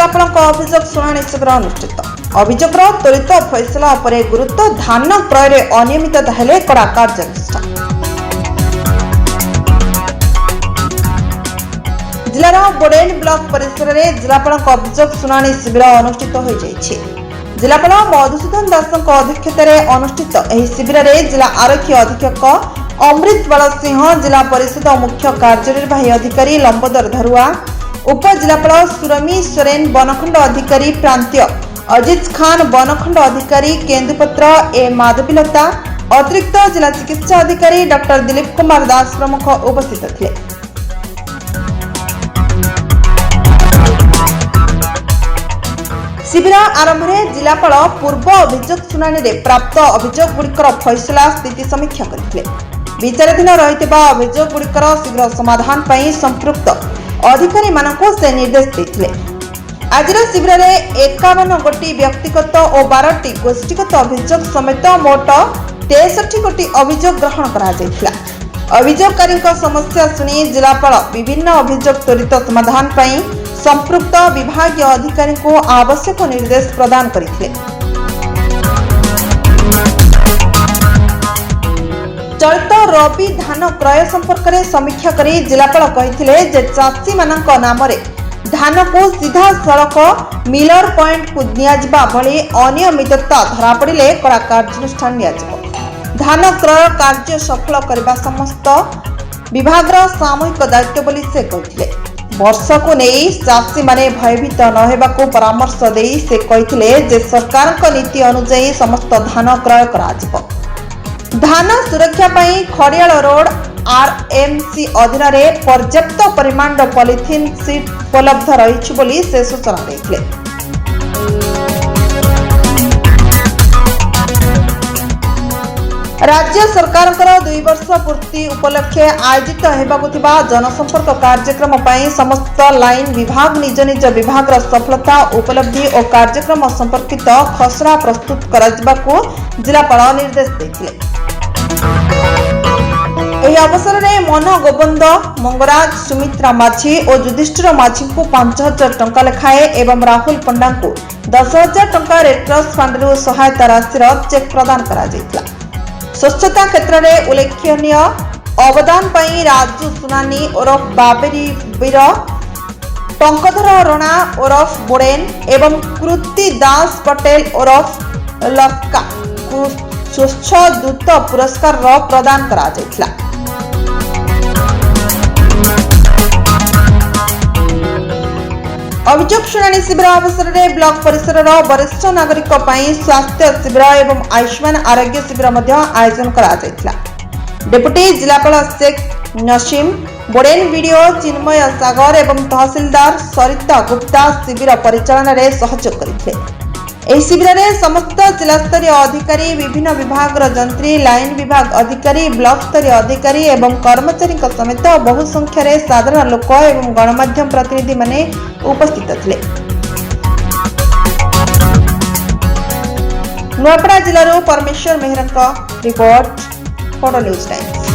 जिलापाल अभियोग शुणाणी शिविर अनुष्ठित। अभियोगर त्वरित फैसला पर गुरुत्व, धान क्रय अनियमितता हेले कड़ा कार्यानुष्ठान। जिलार बोडेन ब्लॉक परिसर में जिलापाल अभियोग शुणाणी शिविर अनुष्ठित हो जाइए। जिलापाल मधुसूदन दास अध्यक्षतार अनुष्ठित यह शिविर में जिला आरक्षी अधीक्षक अमृत बाल सिंह, जिला परिषद मुख्य कार्यनिर्वाही अधिकारी लंबोदर धरुआ, उप जिलापाल सुरमी सोरेन, बनखंड अधिकारी प्रांतीय अजीज खान, बनखंड अधिकारी केन्दुपत्र ए माधवीलता, अतिरिक्त जिला चिकित्सा अधिकारी डॉक्टर दिलीप कुमार दास प्रमुख उपस्थित थे। शिविर आरंभ में जिलापाल पूर्व अभियोग शुणाणी में प्राप्त अभियोग गुड़िकर फैसला स्थिति समीक्षा करते। विचाराधीन रही अभियोग गुड़िकर शीघ्र समाधान पर संपृक्त अधिकारी मानक से निर्देश देते। आज शिविर में 51 गोटी व्यक्तिगत और 12टी गोष्ठीगत अभियोग समेत मोट 63 गोटी अभियोग ग्रहण करा। अभियोगकारी समस्या शुणी जिलापाल विभिन्न अभियोग त्वरित समाधान पर संपृक्त विभागीय अधिकारी को आवश्यक निर्देश प्रदान करते। चलित रबी धान क्रय संपर्क में समीक्षा कर जिलापाल कहते चाषी मानक नाम धान को सीधा सड़क मिलर पॉइंट को दिया भली अनियमितता धरा पड़े कड़ा कार्यानुष्ठान लिया। धान क्रय कार्य सफल करने समस्त विभाग सामूहिक दायित्व बोली से कहते। वर्ष को नहीं चाषी माने भयभीत न होगा परामर्श दे से कहते सरकार नीति अनुजाई समस्त धान क्रय करा। धान सुरक्षा पाई खड़ियाल रोड आरएमसी अधीन में पर्याप्त परिमाण पॉलिथिन सीट उपलब्ध रही बोली से सूचना देते। राज्य सरकार 2 वर्ष पूर्ति उपलक्षे आयोजित होबाकु जनसंपर्क कार्यक्रम पर समस्त लाइन विभाग निज निज विभाग सफलता उपलब्धि और कार्यक्रम संपर्कित खसरा प्रस्तुत कराजिबाकु जिलापाल निर्देश देते। यह अवसर में मन गोविंद मंगराज, सुमित्रा माझी और युधिष्ठिर माझी को 5,000 टंका लेखाएं एवं राहुल पंडा को 10,000 टंका रेडक्रॉस फंड सहायता राशि चेक प्रदान करा। स्वच्छता क्षेत्र में उल्लेखनीय अवदान पर राजू सुनानी ओरफ बाबेरी वीर, टंकधर रणा ओरफ बोडेन एवं कृति दास पटेल ओरफ लक्का को स्वच्छ दूत पुरस्कार प्रदान करा। अभियोग शुणाणी शिविर अवसर में ब्लॉक परिसर वरिष्ठ नागरिक स्वास्थ्य शिविर एवं आयुष्मान आरोग्य शिविर आयोजन करा। डेप्यूटी जिलापाल शेख नसीम, बोडेन वीडियो चिन्मय सागर एवं तहसीलदार सरिता गुप्ता शिविर परिचालन में सहयोग करते। यह शिविर में समस्त जिला स्तरीय अधिकारी, विभिन्न विभाग जंत्री, लाइन विभाग अधिकारी, ब्लॉक स्तरीय अधिकारी एवं कर्मचारी समेत बहु संख्यार साधारण लोक एवं गणमाध्यम प्रतिनिधि माने उपस्थित थे। नुआपड़ा जिलार परमेश्वर Mehra report, photo news times.